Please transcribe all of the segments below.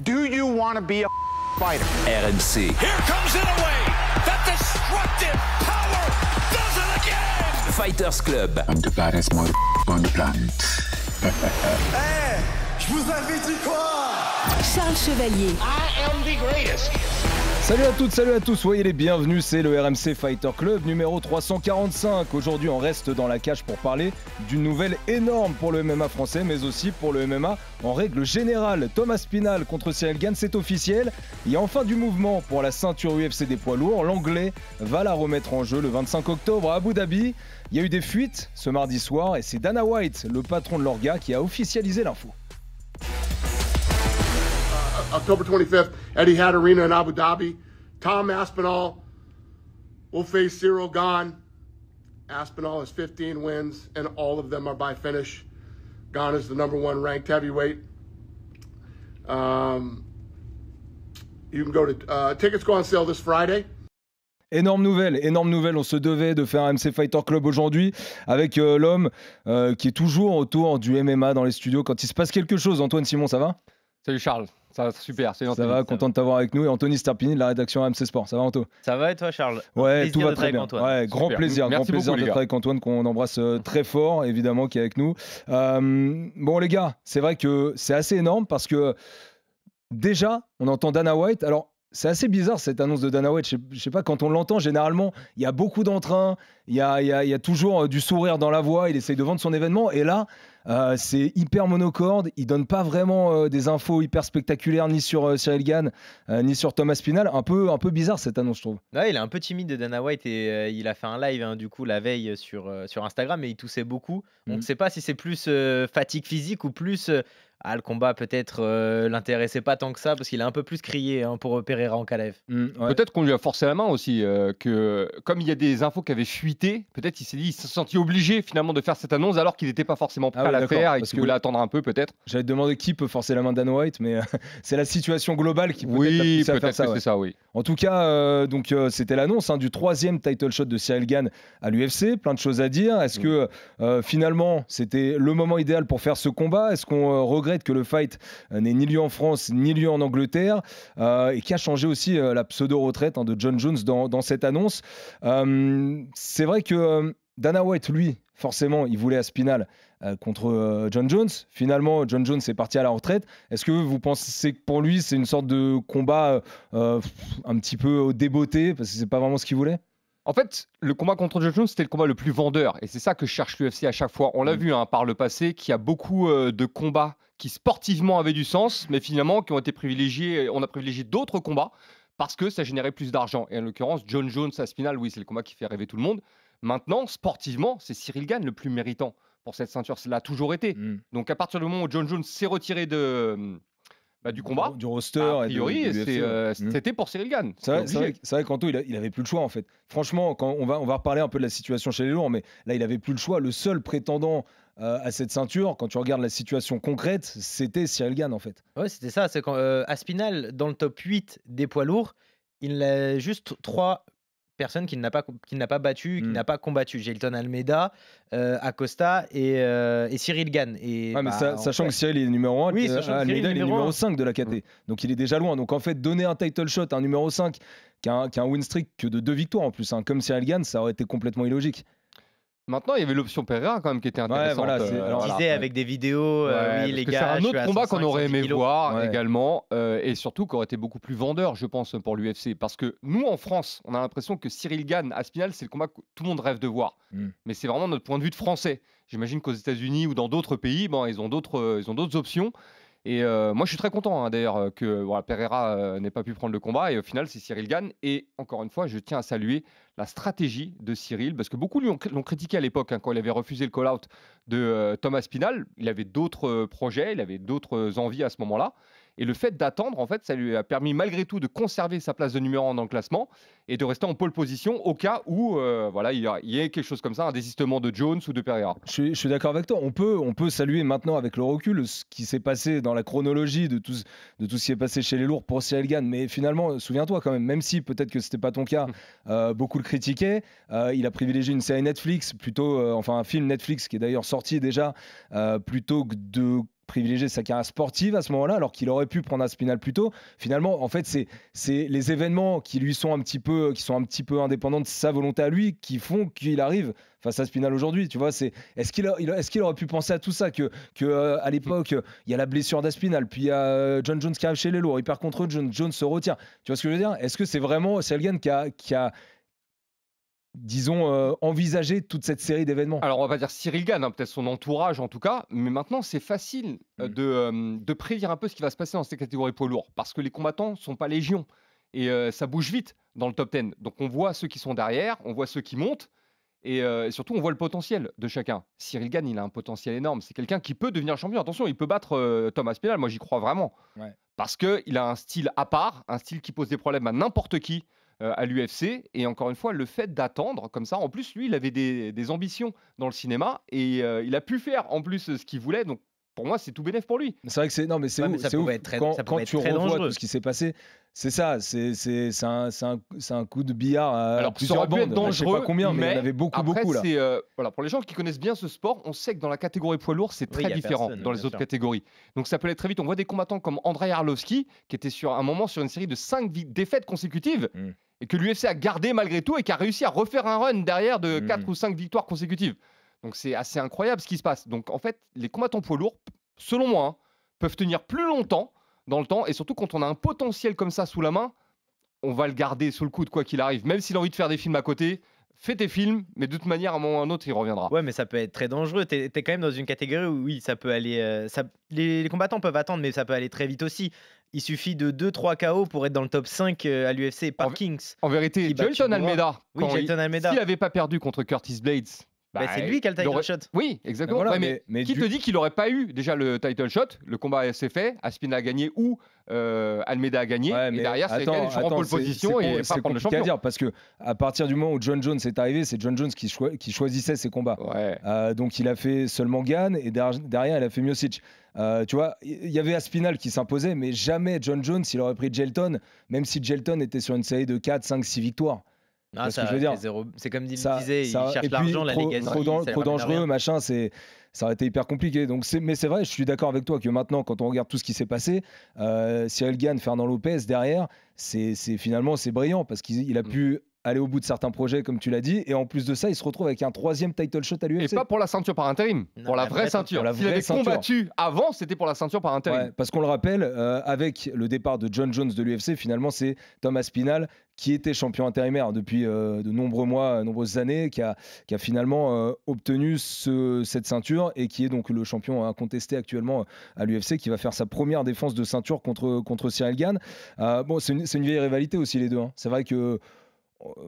Do you want to be a fighter? RMC. Here comes Inoue. That destructive power does it again. Fighters Club. I'm the baddest mother on the planet. Hey, je vous avais dit quoi? Charles Chevalier. I am the greatest. Salut à toutes, salut à tous, soyez les bienvenus, c'est le RMC Fighter Club numéro 345. Aujourd'hui on reste dans la cage pour parler d'une nouvelle énorme pour le MMA français, mais aussi pour le MMA en règle générale. Thomas Spinal contre Ciryl Gane, c'est officiel. Il y a enfin du mouvement pour la ceinture UFC des poids lourds. L'anglais va la remettre en jeu le 25 octobre à Abu Dhabi. Il y a eu des fuites ce mardi soir et c'est Dana White, le patron de l'orga, qui a officialisé l'info. October 25th, Etihad Arena in Abu Dhabi. Tom Aspinall will face Ciryl Gane. Aspinall has 15 wins, and all of them are by finish. Gane is the number one ranked heavyweight. You can go to tickets go on sale this Friday. Énorme nouvelle, on se devait de faire un MC Fighter Club aujourd'hui avec l'homme qui est toujours autour du MMA dans les studios quand il se passe quelque chose. Antoine Simon, ça va ? Salut Charles, ça va super. Salut Anthony. Ça va, content de t'avoir avec nous. Et Anthony Starpini de la rédaction AMC Sport. Ça va Anto ? Ça va et toi Charles ? Ouais, tout va très bien. Ouais, grand plaisir d'être avec Antoine qu'on embrasse très fort, évidemment, qui est avec nous. Bon les gars, c'est vrai que c'est assez énorme parce que déjà, on entend Dana White. Alors, c'est assez bizarre cette annonce de Dana White. Je sais pas, quand on l'entend, généralement, il y a beaucoup d'entrain, il y a toujours du sourire dans la voix, il essaye de vendre son événement. Et là, c'est hyper monocorde. Il donne pas vraiment des infos hyper spectaculaires ni sur Ciryl Gane, ni sur Thomas Spinal. Un peu bizarre cette annonce, je trouve. Ouais, il est un peu timide de Dana White et il a fait un live du coup la veille sur Instagram et il toussait beaucoup. On ne sait pas si c'est plus fatigue physique ou plus... le combat peut-être l'intéressait pas tant que ça parce qu'il a un peu plus crié pour Pereira en Kalev. Ouais. Peut-être qu'on lui a forcé la main aussi, que comme il y a des infos qui avaient fuité, peut-être il s'est senti obligé finalement de faire cette annonce alors qu'il n'était pas forcément prêt à la faire et qu'il voulait attendre un peu peut-être. J'allais te demander qui peut forcer la main de Dana White, mais c'est la situation globale qui peut-être peut-être à faire ça. C'est ça, oui. En tout cas, c'était l'annonce du 3e title shot de Ciryl Gane à l'UFC. Plein de choses à dire. Est-ce que finalement c'était le moment idéal pour faire ce combat ? Est-ce qu'on regrette que le fight n'ait ni lieu en France ni lieu en Angleterre et qui a changé aussi la pseudo-retraite de John Jones dans cette annonce. C'est vrai que Dana White, lui, forcément, il voulait Aspinall contre John Jones. Finalement, John Jones est parti à la retraite. Est-ce que vous pensez que pour lui, c'est une sorte de combat un petit peu débeauté parce que c'est pas vraiment ce qu'il voulait ? En fait, le combat contre John Jones, c'était le combat le plus vendeur. Et c'est ça que cherche l'UFC à chaque fois. On l'a vu par le passé, qu'il y a beaucoup de combats qui sportivement avaient du sens, mais finalement qui ont été privilégiés. On a privilégié d'autres combats parce que ça générait plus d'argent. Et en l'occurrence, John Jones à Spinal, oui, c'est le combat qui fait rêver tout le monde. Maintenant, sportivement, c'est Ciryl Gane le plus méritant pour cette ceinture. Ça l'a toujours été. Donc à partir du moment où John Jones s'est retiré du combat, du roster, a priori, c'était pour Ciryl Gane. C'est vrai qu'Anto, il avait plus le choix en fait. Franchement, quand on va reparler un peu de la situation chez les lourds, mais là, il avait plus le choix. Le seul prétendant à cette ceinture, quand tu regardes la situation concrète, c'était Ciryl Gane en fait. Ouais, c'était ça. C'est quand Aspinall, dans le top 8 des poids lourds, il a juste 3 personnes qu'il n'a pas battu, qui n'a pas combattu. Jailton Almeida, Acosta et Ciryl Gane. Sachant que Ciryl est numéro 1, Almeida est numéro 5 de la KT. Donc il est déjà loin. Donc en fait, donner un title shot à un numéro 5 qui a un win streak que de 2 victoires en plus, comme Ciryl Gane, ça aurait été complètement illogique. Maintenant, il y avait l'option Pereira quand même qui était intéressante. On disait avec des vidéos, les gars, c'est un autre combat qu'on aurait aimé voir également, et surtout qui aurait été beaucoup plus vendeur, je pense, pour l'UFC. Parce que nous, en France, on a l'impression que Ciryl Gane, Aspinall, c'est le combat que tout le monde rêve de voir. Mais c'est vraiment notre point de vue de français. J'imagine qu'aux États-Unis ou dans d'autres pays, ils ont d'autres options. Et moi, je suis très content d'ailleurs que Pereira n'ait pas pu prendre le combat. Et au final, c'est Ciryl Gane. Et encore une fois, je tiens à saluer la stratégie de Ciryl, parce que beaucoup l'ont critiqué à l'époque quand il avait refusé le call-out de Thomas Spinal. Il avait d'autres projets, il avait d'autres envies à ce moment-là. Et le fait d'attendre, en fait, ça lui a permis malgré tout de conserver sa place de numéro 1 dans le classement et de rester en pole position au cas où il y ait quelque chose comme ça, un désistement de Jones ou de Pereira. Je suis d'accord avec toi. On peut saluer maintenant avec le recul ce qui s'est passé dans la chronologie de tout ce qui est passé chez les lourds pour Ciryl Gane. Mais finalement, souviens-toi quand même si peut-être que c'était pas ton cas, beaucoup le critiquait. Il a privilégié une série Netflix, plutôt, enfin un film Netflix qui est d'ailleurs sorti déjà, plutôt que de privilégier sa carrière sportive à ce moment-là, alors qu'il aurait pu prendre Aspinall plus tôt. Finalement, en fait, c'est les événements qui lui sont un petit peu, indépendants de sa volonté à lui, qui font qu'il arrive face à Aspinall aujourd'hui. Tu vois, est-ce qu'il aurait pu penser à tout ça, que à l'époque il y a la blessure d'Aspinall, puis il y a John Jones qui arrive chez les lourds, il perd contre Jones se retire. Tu vois ce que je veux dire? Est-ce que c'est vraiment Ciryl Gane qui a disons, envisager toute cette série d'événements? Alors, on va pas dire Ciryl Gane, hein, peut-être son entourage en tout cas, mais maintenant c'est facile de prédire un peu ce qui va se passer dans ces catégories poids lourds, parce que les combattants sont pas légion et ça bouge vite dans le top 10. Donc on voit ceux qui sont derrière, on voit ceux qui montent et surtout on voit le potentiel de chacun. Ciryl Gane, il a un potentiel énorme, c'est quelqu'un qui peut devenir champion. Attention, il peut battre Tom Aspinall, moi j'y crois vraiment. Ouais. Parce qu'il a un style à part, un style qui pose des problèmes à n'importe qui à l'UFC. Et encore une fois, le fait d'attendre comme ça, en plus, lui, il avait des ambitions dans le cinéma et il a pu faire en plus ce qu'il voulait. Donc, pour moi, c'est tout bénef pour lui. C'est vrai que c'est ouf, quand tu revois tout ce qui s'est passé. C'est ça, c'est un coup de billard à plusieurs bandes. Dangereux, je sais pas combien, mais il y en avait beaucoup là. Voilà, pour les gens qui connaissent bien ce sport, on sait que dans la catégorie poids lourd, c'est très différent dans les autres catégories. Donc ça peut aller très vite. On voit des combattants comme Andrei Arlovski, qui était sur un moment sur une série de 5 défaites consécutives, et que l'UFC a gardé malgré tout, et qui a réussi à refaire un run derrière de 4 ou 5 victoires consécutives. Donc c'est assez incroyable ce qui se passe. Donc en fait, les combattants poids lourds, selon moi, peuvent tenir plus longtemps dans le temps, et surtout quand on a un potentiel comme ça sous la main, on va le garder sous le coude quoi qu'il arrive. Même s'il a envie de faire des films à côté, fais tes films, mais de toute manière, à un moment ou à un autre, il reviendra. Ouais, mais ça peut être très dangereux. T'es quand même dans une catégorie où oui, ça peut aller. Les combattants peuvent attendre, mais ça peut aller très vite aussi. Il suffit de 2-3 KO pour être dans le top 5 à l'UFC par Kings. En vérité, Jailton Almeida, Almeida, s'il n'avait pas perdu contre Curtis Blades, c'est lui qui a le title shot. Oui, exactement. Voilà, mais qui te dit qu'il n'aurait pas eu déjà le title shot? Le combat s'est fait, Aspinall a gagné ou Almeida a gagné. Et derrière, c'est en pole position et pas prendre le champion. À dire parce que à partir du moment où John Jones est arrivé, c'est John Jones qui choisissait ses combats. Donc il a fait seulement Gane et derrière il a fait Miocic. Tu vois, il y avait Aspinall qui s'imposait, mais jamais John Jones il aurait pris Jailton, même si Jailton était sur une série de 4, 5, 6 victoires. Ah, ça, je veux dire. C'est comme il disait, il cherche l'argent, la legacy. Trop dangereux, machin, ça aurait été hyper compliqué. Donc mais c'est vrai, je suis d'accord avec toi que maintenant, quand on regarde tout ce qui s'est passé, Ciryl Gane, Fernand Lopez derrière, finalement c'est brillant parce qu'il a pu aller au bout de certains projets, comme tu l'as dit, et en plus de ça, il se retrouve avec un 3e title shot à l'UFC. Et pas pour la ceinture par intérim, pour la vraie ceinture. S'il avait combattu avant, c'était pour la ceinture par intérim. Ouais, parce qu'on le rappelle, avec le départ de John Jones de l'UFC, finalement, c'est Tom Aspinall qui était champion intérimaire depuis de nombreux mois, nombreuses années, qui a finalement obtenu cette ceinture et qui est donc le champion incontesté actuellement à l'UFC, qui va faire sa première défense de ceinture contre Ciryl Gane. Bon, c'est une vieille rivalité aussi, les deux. Hein. C'est vrai que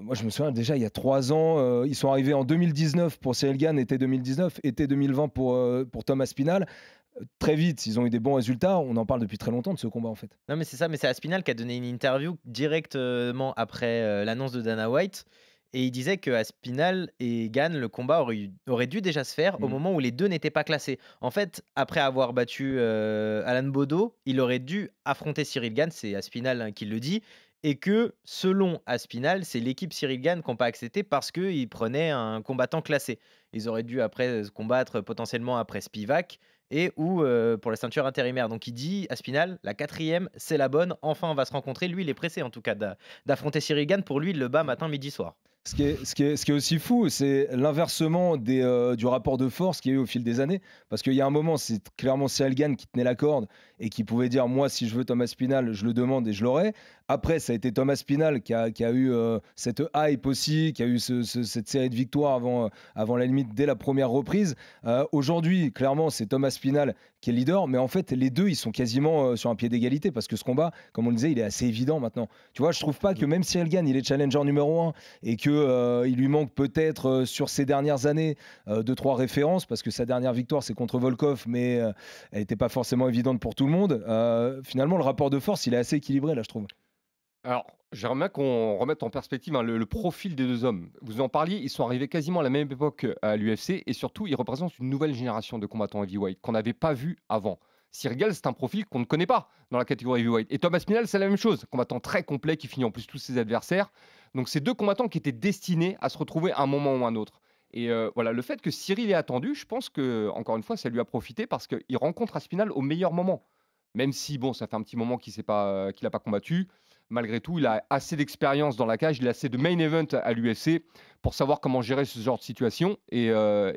moi, je me souviens déjà, il y a 3 ans, ils sont arrivés en 2019 pour Ciryl Gane, été 2019, été 2020 pour Tom Aspinall. Très vite, ils ont eu des bons résultats. On en parle depuis très longtemps de ce combat, en fait. Non, mais c'est ça. Mais c'est Aspinall qui a donné une interview directement après l'annonce de Dana White. Et il disait que Aspinall et Gane, le combat aurait dû déjà se faire au moment où les deux n'étaient pas classés. En fait, après avoir battu Alan Bodo, il aurait dû affronter Ciryl Gane. C'est Aspinall qui le dit. Et que, selon Aspinall, c'est l'équipe Ciryl Gane qui n'a pas accepté parce qu'il prenait un combattant classé. Ils auraient dû après se combattre potentiellement après Spivak et ou pour la ceinture intérimaire. Donc il dit, Aspinall, la 4e, c'est la bonne. Enfin, on va se rencontrer. Lui, il est pressé en tout cas d'affronter Ciryl Gane. Pour lui, il le bat matin, midi, soir. Ce qui est aussi fou, c'est l'inversement du rapport de force qu'il y a eu au fil des années. Parce qu'il y a un moment, c'est clairement Ciryl Gane qui tenait la corde et qui pouvait dire « Moi, si je veux Tom Aspinall, je le demande et je l'aurai ». Après, ça a été Tom Aspinall qui a eu cette hype aussi, qui a eu cette série de victoires avant la limite dès la première reprise. Aujourd'hui, clairement, c'est Tom Aspinall qui est leader. Mais en fait, les deux, ils sont quasiment sur un pied d'égalité parce que ce combat, comme on le disait, il est assez évident maintenant. Tu vois, je trouve pas que même Ciryl Gane, il est challenger numéro 1 et qu'il lui manque peut-être sur ces dernières années 2-3 références parce que sa dernière victoire, c'est contre Volkov, mais elle n'était pas forcément évidente pour tout le monde. Finalement, le rapport de force, il est assez équilibré, là, je trouve. Alors, j'aimerais bien qu'on remette en perspective le profil des deux hommes. Vous en parliez, ils sont arrivés quasiment à la même époque à l'UFC et surtout, ils représentent une nouvelle génération de combattants heavyweight qu'on n'avait pas vu avant. Ciryl Gane, c'est un profil qu'on ne connaît pas dans la catégorie heavyweight. Et Tom Aspinall, c'est la même chose. Combattant très complet qui finit en plus tous ses adversaires. Donc c'est deux combattants qui étaient destinés à se retrouver à un moment ou un autre. Et voilà, le fait que Cyril ait attendu, je pense que encore une fois, ça lui a profité parce qu'il rencontre Aspinall au meilleur moment. Même si bon, ça fait un petit moment qu'il n'a pas combattu. Malgré tout, il a assez d'expérience dans la cage, il a assez de main event à l'UFC pour savoir comment gérer ce genre de situation. Et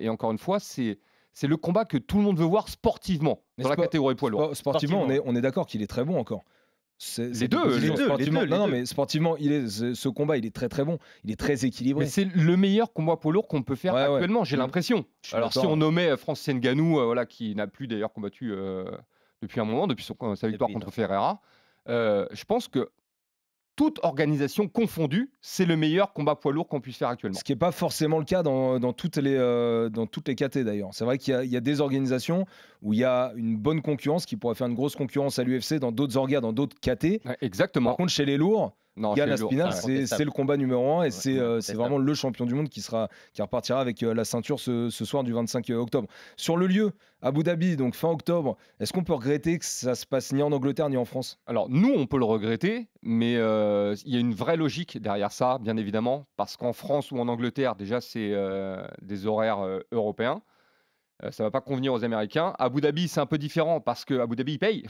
encore une fois, c'est le combat que tout le monde veut voir sportivement dans la catégorie poids lourd. Sportivement, on est d'accord qu'il est très bon encore. Les deux. Non, mais sportivement, ce combat, il est très très bon. Il est très équilibré. Mais c'est le meilleur combat poids lourd qu'on peut faire actuellement, j'ai l'impression. Alors si on nommait Francis Ngannou, qui n'a plus d'ailleurs combattu depuis un moment, depuis sa victoire contre Ferreira, je pense que toute organisation confondue, c'est le meilleur combat poids lourd qu'on puisse faire actuellement. Ce qui n'est pas forcément le cas dans toutes les KT d'ailleurs. C'est vrai qu'il y a des organisations où il y a une bonne concurrence qui pourrait faire une grosse concurrence à l'UFC dans d'autres orgas, dans d'autres KT. Ouais, exactement. Par contre, chez les lourds, Yann Aspinall, c'est le combat numéro 1 et c'est vraiment le champion du monde qui repartira avec la ceinture ce soir du 25 octobre. Sur le lieu, Abu Dhabi, donc fin octobre, est-ce qu'on peut regretter que ça se passe ni en Angleterre ni en France? Alors nous, on peut le regretter, mais il y a une vraie logique derrière ça, bien évidemment, parce qu'en France ou en Angleterre, déjà, c'est des horaires européens. Ça ne va pas convenir aux Américains. Abu Dhabi, c'est un peu différent parce que Abu Dhabi, ils payent,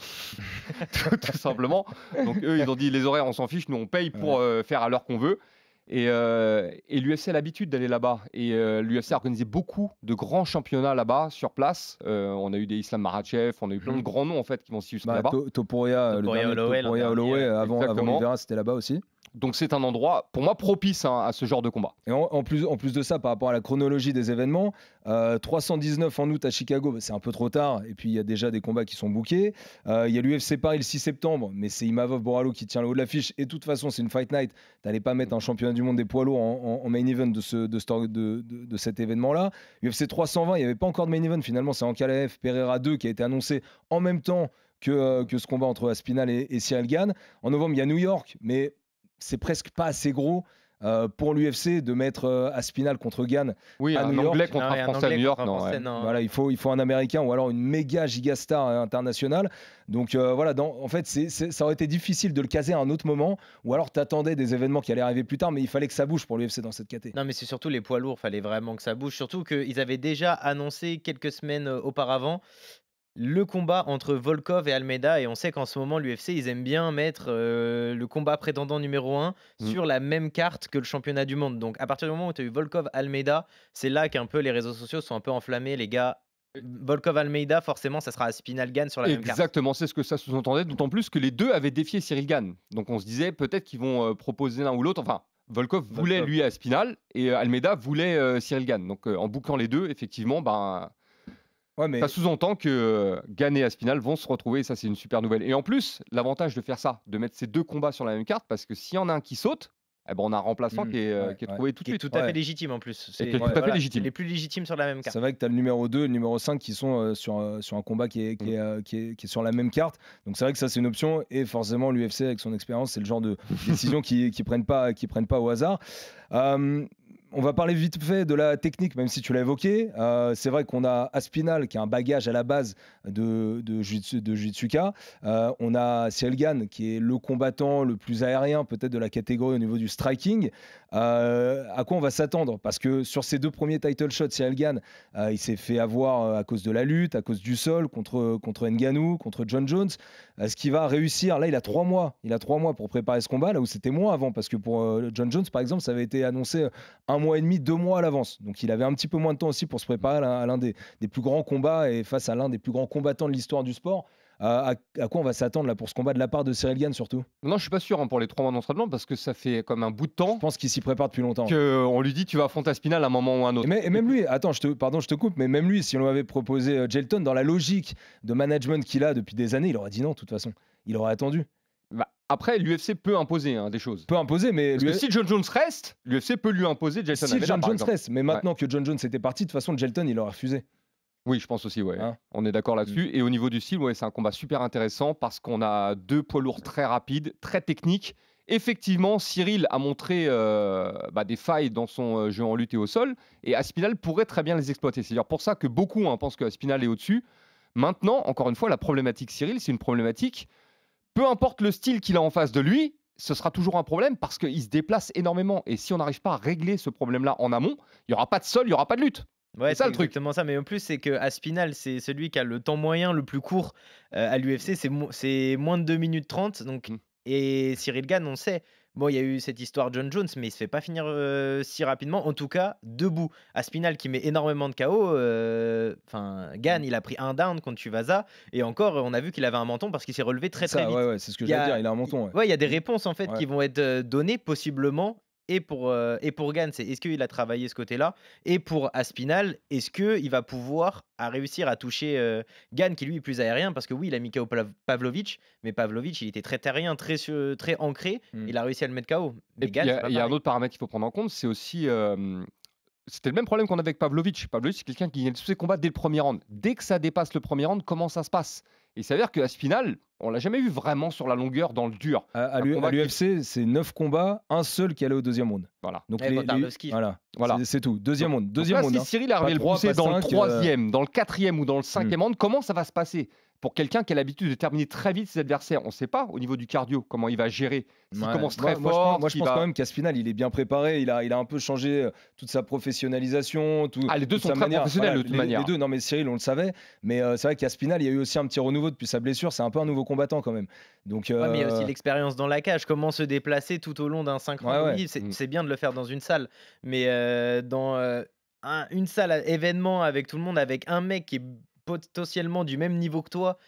tout simplement. Donc eux, ils ont dit les horaires, on s'en fiche, nous on paye pour faire à l'heure qu'on veut. Et l'UFC a l'habitude d'aller là-bas. Et l'UFC a organisé beaucoup de grands championnats là-bas, sur place. On a eu des Islam Makhachev, on a eu plein de grands noms en fait qui vont s'y là-bas. Topuria Holloway, avant Oliveira, c'était là-bas aussi. Donc c'est un endroit, pour moi, propice à ce genre de combat. Et en plus de ça, par rapport à la chronologie des événements, 319 en août à Chicago, c'est un peu trop tard. Et puis il y a déjà des combats qui sont bookés. Il y a l'UFC Paris le 6 septembre, mais c'est Imavov Borralho qui tient le haut de l'affiche. Et de toute façon, c'est une fight night. Tu n'allais pas mettre un championnat du monde des poids lourds en main event de cet événement-là. UFC 320, il n'y avait pas encore de main event. Finalement, c'est Ankalaev Pereira 2 qui a été annoncé en même temps que ce combat entre Aspinall et Cyril Gane. En novembre, il y a New York, mais c'est presque pas assez gros pour l'UFC de mettre Aspinall contre Gane à New York. Anglais contre un Français à New York, non. Voilà, il faut un Américain ou alors une méga gigastar internationale. Donc voilà, en fait, ça aurait été difficile de le caser à un autre moment, ou alors tu attendais des événements qui allaient arriver plus tard, mais il fallait que ça bouge pour l'UFC dans cette caté. Non, mais c'est surtout les poids lourds, il fallait vraiment que ça bouge. Surtout qu'ils avaient déjà annoncé quelques semaines auparavant le combat entre Volkov et Almeida, et on sait qu'en ce moment l'UFC ils aiment bien mettre le combat prétendant numéro 1 sur la même carte que le championnat du monde. Donc à partir du moment où tu as eu Volkov-Almeida, c'est là qu'un peu les réseaux sociaux sont un peu enflammés, les gars. Volkov-Almeida, forcément ça sera Aspinall-Gane sur la même carte. Exactement, c'est ce que ça sous-entendait, d'autant plus que les deux avaient défié Cyril Gane. Donc on se disait peut-être qu'ils vont proposer l'un ou l'autre. Enfin, Volkov voulait lui Aspinall et Almeida voulait Cyril Gane. Donc en bouclant les deux, effectivement, ça sous-entend que Gane et Aspinall vont se retrouver, et ça c'est une super nouvelle. Et en plus, l'avantage de faire ça, de mettre ces deux combats sur la même carte, parce que s'il y en a un qui saute, on a un remplaçant qui est trouvé tout de suite. Tout à fait légitime en plus. C'est tout à fait légitime. Les plus légitimes sur la même carte. C'est vrai que tu as le numéro 2 et le numéro 5 qui sont sur un combat qui est sur la même carte. Donc c'est vrai que ça c'est une option, et forcément l'UFC avec son expérience, c'est le genre de décision qui prennent pas au hasard. On va parler vite fait de la technique, même si tu l'as évoqué. C'est vrai qu'on a Aspinall qui a un bagage à la base de Jiu-Jitsuka. On a Cyril Gane qui est le combattant le plus aérien peut-être de la catégorie au niveau du striking. À quoi on va s'attendre? Parce que sur ces deux premiers title shots, Cyril Gane, il s'est fait avoir à cause de la lutte, à cause du sol, contre Ngannou, contre John Jones. Est-ce qu'il va réussir? Là, il a 3 mois. Il a 3 mois pour préparer ce combat, là où c'était moins avant. Parce que pour John Jones, par exemple, ça avait été annoncé 1 mois et demi, 2 mois à l'avance. Donc il avait un petit peu moins de temps aussi pour se préparer à l'un des plus grands combats et face à l'un des plus grands combattants de l'histoire du sport. À quoi on va s'attendre là pour ce combat de la part de Cyril Gane surtout? Non, je suis pas sûr pour les 3 mois d'entraînement, parce que ça fait comme un bout de temps. Je pense qu'il s'y prépare depuis longtemps. On lui dit tu vas affronter Aspinall à un moment ou un autre. Et même lui, attends, je te coupe, mais même lui, si on lui avait proposé Jelton, dans la logique de management qu'il a depuis des années, il aurait dit non de toute façon. Il aurait attendu. Après, l'UFC peut imposer des choses. Peut imposer, mais parce que si John Jones reste, l'UFC peut lui imposer Jelton. Si John Jones reste, mais maintenant que John Jones était parti, de toute façon, Jelton, il aurait refusé. Oui, je pense aussi, on est d'accord là-dessus. Et au niveau du style, c'est un combat super intéressant parce qu'on a 2 poids lourds très rapides, très techniques. Effectivement, Cyril a montré des failles dans son jeu en lutte et au sol, et Aspinall pourrait très bien les exploiter. C'est d'ailleurs pour ça que beaucoup pensent que Aspinall est au-dessus. Maintenant, encore une fois, la problématique Cyril, c'est une problématique, peu importe le style qu'il a en face de lui, ce sera toujours un problème parce qu'il se déplace énormément. Et si on n'arrive pas à régler ce problème-là en amont, il n'y aura pas de sol, il n'y aura pas de lutte. Ouais, C'est ça c'est le truc. exactement ça. Mais en plus, c'est que Aspinall, c'est celui qui a le temps moyen le plus court à l'UFC. C'est moins de 2 minutes 30. Donc, et Cyril Gane, on sait. Bon, il y a eu cette histoire John Jones, mais il se fait pas finir si rapidement. En tout cas, debout. Aspinall qui met énormément de KO. Gane, il a pris un down contre Tuivasa. Et encore, on a vu qu'il avait un menton parce qu'il s'est relevé très très vite. Ouais, c'est ce que j'allais dire. Il a un menton. Ouais, il y a des réponses en fait qui vont être données possiblement. Et pour Gane, c'est est-ce qu'il a travaillé ce côté-là? Et pour Aspinall, est-ce qu'il va pouvoir réussir à toucher Gane, qui lui est plus aérien? Parce que oui, il a mis KO Pavlovich, mais Pavlovich, il était très terrien, très ancré. Il a réussi à le mettre KO. Et puis, il y a un autre paramètre qu'il faut prendre en compte, c'est aussi... C'était le même problème qu'on avait avec Pavlovich. Pavlovich, c'est quelqu'un qui gagne tous ses combats dès le premier round. Dès que ça dépasse le premier round, comment ça se passe? Et il s'avère que Aspinall, on l'a jamais vu vraiment sur la longueur dans le dur. À l'UFC, c'est 9 combats, un seul qui allait au deuxième round. Voilà. Donc voilà. C'est tout. Deuxième round. Si Cyril arrivait à le pousser dans le troisième, dans le quatrième ou dans le cinquième round, comment ça va se passer? Pour quelqu'un qui a l'habitude de terminer très vite ses adversaires, on ne sait pas au niveau du cardio comment il va gérer. S'il commence très fort. Moi, je pense quand même qu'Aspinall, il est bien préparé. Il a un peu changé toute sa professionnalisation. Les deux sont très professionnels de toute manière. Les deux, non, mais Cyril, on le savait. Mais c'est vrai qu'Aspinall, il y a eu aussi un petit renouveau depuis sa blessure. C'est un peu un nouveau combattant quand même. Donc, mais il y a aussi l'expérience dans la cage. Comment se déplacer tout au long d'un 5 rounds. C'est bien de le faire dans une salle. Mais dans une salle événement avec tout le monde, avec un mec qui est potentiellement du même niveau que toi.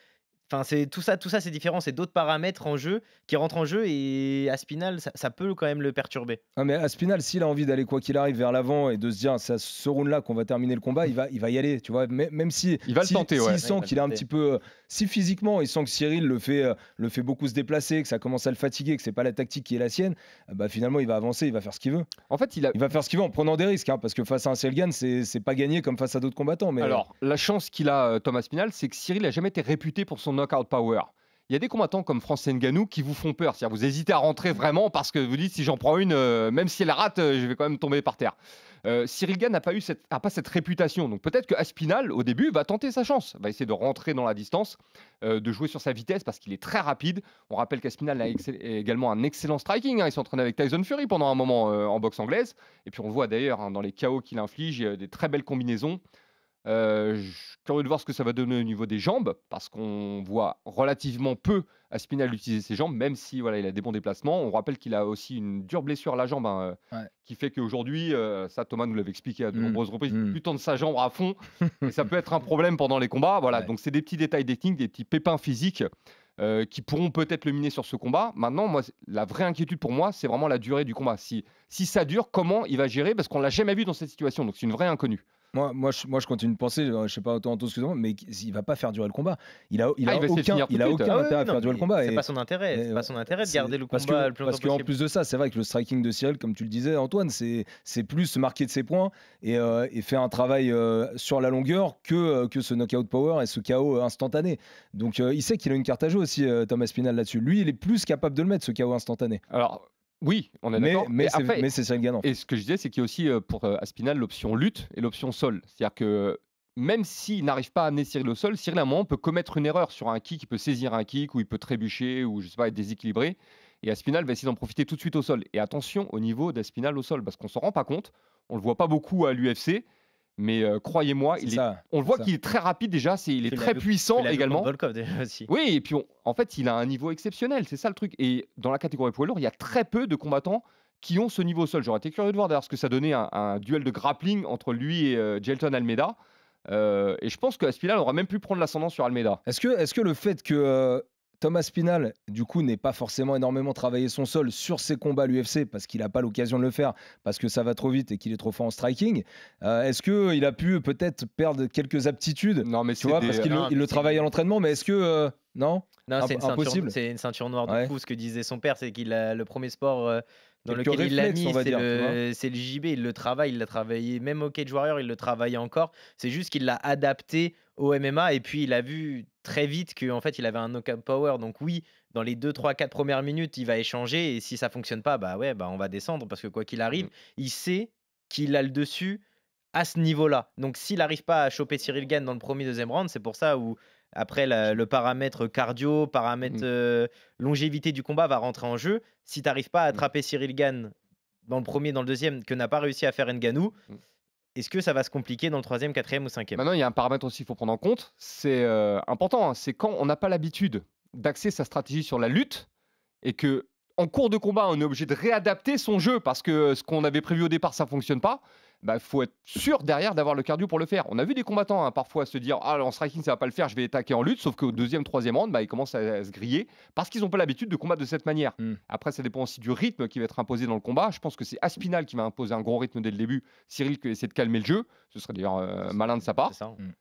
Enfin, c'est tout ça c'est différent, c'est d'autres paramètres en jeu qui rentrent en jeu et Aspinall, ça peut quand même le perturber. Mais Aspinall, s'il a envie d'aller quoi qu'il arrive vers l'avant et de se dire c'est à ce round-là qu'on va terminer le combat, il va y aller, tu vois. Même si il va le tenter, s'il sent qu'il est un petit peu, si physiquement il sent que Cyril le fait beaucoup se déplacer, que ça commence à le fatiguer, que c'est pas la tactique qui est la sienne, finalement il va avancer, il va faire ce qu'il veut. En fait, il va faire ce qu'il veut en prenant des risques, parce que face à un Cyril Gane, c'est pas gagné comme face à d'autres combattants. Mais alors la chance qu'il a, Thomas Aspinall, c'est que Cyril n'a jamais été réputé pour son knockout power. Il y a des combattants comme Francis Ngannou qui vous font peur. C'est-à-dire vous hésitez à rentrer vraiment parce que vous dites si j'en prends une, même si elle rate, je vais quand même tomber par terre. Cyril Gane n'a pas cette réputation. Donc peut-être que Aspinall, au début, va tenter sa chance. Va essayer de rentrer dans la distance, de jouer sur sa vitesse parce qu'il est très rapide. On rappelle qu'Aspinall a également un excellent striking. Il s'entraîne avec Tyson Fury pendant un moment en boxe anglaise. Et puis on le voit d'ailleurs dans les KO qu'il inflige, des très belles combinaisons. Je suis curieux de voir ce que ça va donner au niveau des jambes parce qu'on voit relativement peu Aspinall utiliser ses jambes, même si il a des bons déplacements. On rappelle qu'il a aussi une dure blessure à la jambe qui fait qu'aujourd'hui, ça Thomas nous l'avait expliqué à de nombreuses reprises, il peut tendre sa jambe à fond et ça peut être un problème pendant les combats. Donc c'est des petits détails techniques, des petits pépins physiques qui pourront peut-être le miner sur ce combat. Maintenant, moi, la vraie inquiétude pour moi, c'est vraiment la durée du combat. Si ça dure, comment il va gérer? Parce qu'on l'a jamais vu dans cette situation, donc c'est une vraie inconnue. Moi, je continue de penser, je sais pas, Anto, excuse-moi, mais il va pas faire durer le combat. Il a aucun intérêt à faire durer le combat. C'est pas son intérêt. C'est pas son intérêt de garder le combat le plus longtemps possible. Parce qu'en plus de ça, c'est vrai que le striking de Cyril, comme tu le disais, Antoine, c'est plus se marquer de ses points et faire un travail sur la longueur que ce knockout power et ce KO instantané. Donc il sait qu'il a une carte à jouer aussi, Thomas Aspinall là-dessus. Lui, il est plus capable de le mettre, ce KO instantané. Alors. Oui, on est d'accord. Mais c'est Cyril Gane. Et ce que je disais, c'est qu'il y a aussi pour Aspinall l'option lutte et l'option sol. C'est-à-dire que même s'il n'arrive pas à amener Cyril au sol, Cyril à un moment peut commettre une erreur sur un kick, il peut saisir un kick ou il peut trébucher ou je sais pas, être déséquilibré. Et Aspinall va essayer d'en profiter tout de suite au sol. Et attention au niveau d'Aspinall au sol, parce qu'on ne s'en rend pas compte. On ne le voit pas beaucoup à l'UFC. Mais croyez-moi, on le voit qu'il est très rapide déjà, il est très puissant également. Volkov déjà aussi. Oui, et puis en fait, il a un niveau exceptionnel, c'est ça le truc. Et dans la catégorie poids lourd, il y a très peu de combattants qui ont ce niveau au sol. J'aurais été curieux de voir d'ailleurs ce que ça donnait un duel de grappling entre lui et Jailton Almeida. Et je pense que Aspinall aura même pu prendre l'ascendant sur Almeida. Est-ce que le fait que Thomas Aspinall, du coup, n'ait pas forcément énormément travaillé son sol sur ses combats à l'UFC parce qu'il n'a pas l'occasion de le faire, parce que ça va trop vite et qu'il est trop fort en striking. Est-ce qu'il a pu peut-être perdre quelques aptitudes? Non, mais parce qu'il le travaille à l'entraînement, mais est-ce que... non, c'est une ceinture noire de fou. Ce que disait son père, c'est qu'il a le premier sport... dans lequel il l'a mis, c'est le JB, il le travaille, il l'a travaillé, même au Cage Warrior, il le travaille encore. C'est juste qu'il l'a adapté au MMA et puis il a vu très vite qu'en fait il avait un knockout power. Donc oui, dans les 2, 3, 4 premières minutes, il va échanger et si ça fonctionne pas, on va descendre parce que quoi qu'il arrive, il sait qu'il a le dessus à ce niveau-là. Donc s'il n'arrive pas à choper Cyril Gane dans le premier, deuxième round, c'est pour ça où Après, le paramètre cardio, paramètre longévité du combat va rentrer en jeu. Si tu n'arrives pas à attraper Cyril Gane dans le premier, dans le deuxième, que n'a pas réussi à faire Ngannou, est-ce que ça va se compliquer dans le troisième, quatrième ou cinquième? Maintenant, il y a un paramètre aussi qu'il faut prendre en compte. C'est important, hein, c'est quand on n'a pas l'habitude d'axer sa stratégie sur la lutte et que en cours de combat, on est obligé de réadapter son jeu parce que ce qu'on avait prévu au départ, ça ne fonctionne pas. Il faut être sûr derrière d'avoir le cardio pour le faire. On a vu des combattants parfois se dire « Ah, en striking, ça ne va pas le faire, je vais attaquer en lutte », sauf qu'au deuxième, troisième round, ils commencent à se griller parce qu'ils n'ont pas l'habitude de combattre de cette manière. Après, ça dépend aussi du rythme qui va être imposé dans le combat. Je pense que c'est Aspinall qui va imposer un gros rythme dès le début. Cyril qui va essayer de calmer le jeu. Ce serait d'ailleurs malin de sa part.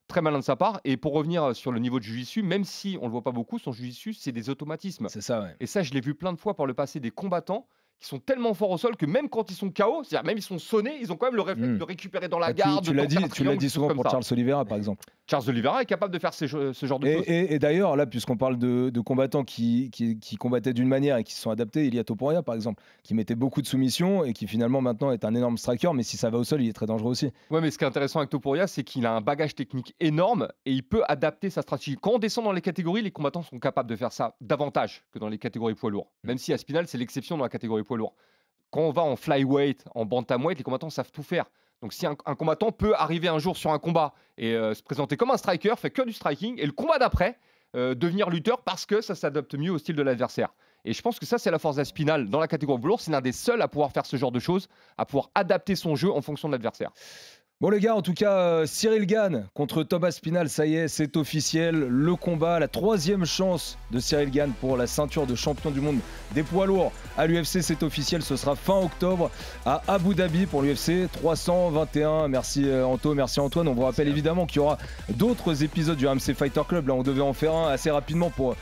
Très malin de sa part. Et pour revenir sur le niveau de jiu-jitsu, même si on ne le voit pas beaucoup, son jiu-jitsu, c'est des automatismes. C'est ça, ouais. Et ça, je l'ai vu plein de fois par le passé, des combattants qui sont tellement forts au sol que même quand ils sont KO, c'est-à-dire même ils sont sonnés, ils ont quand même le réflexe de récupérer dans la garde. Tu l'as dit souvent pour Charles Oliveira, par exemple. Charles Oliveira est capable de faire ce genre de choses. Et d'ailleurs, là, puisqu'on parle de combattants qui combattaient d'une manière et qui se sont adaptés, Ilia Topuria, par exemple, qui mettait beaucoup de soumissions et qui finalement maintenant est un énorme striker, mais si ça va au sol, il est très dangereux aussi. Ouais, mais ce qui est intéressant avec Topuria, c'est qu'il a un bagage technique énorme et il peut adapter sa stratégie. Quand on descend dans les catégories, les combattants sont capables de faire ça davantage que dans les catégories poids lourds. Même si Aspinall, c'est l'exception dans la catégorie poids lourd. Quand on va en flyweight, en bantamweight, les combattants savent tout faire. Donc si un combattant peut arriver un jour sur un combat et se présenter comme un striker, fait que du striking, et le combat d'après, devenir lutteur parce que ça s'adapte mieux au style de l'adversaire. Et je pense que ça, c'est la force d'Aspinall dans la catégorie lourde. C'est l'un des seuls à pouvoir faire ce genre de choses, à pouvoir adapter son jeu en fonction de l'adversaire. Bon les gars, en tout cas, Cyril Gane contre Tom Aspinall, ça y est, c'est officiel. Le combat, la troisième chance de Cyril Gane pour la ceinture de champion du monde des poids lourds à l'UFC, c'est officiel. Ce sera fin octobre à Abu Dhabi pour l'UFC 321. Merci Anto, merci Antoine. On vous rappelle évidemment qu'il y aura d'autres épisodes du RMC Fighter Club. Là, on devait en faire un assez rapidement pour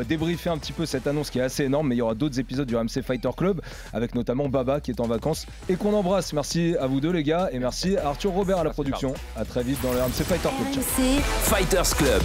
débriefer un petit peu cette annonce qui est assez énorme. Mais il y aura d'autres épisodes du RMC Fighter Club avec notamment Baba qui est en vacances et qu'on embrasse. Merci à vous deux les gars et merci à Arthur Robert à la production. À très vite dans le RMC Fighter Club. RMC Fighters Club.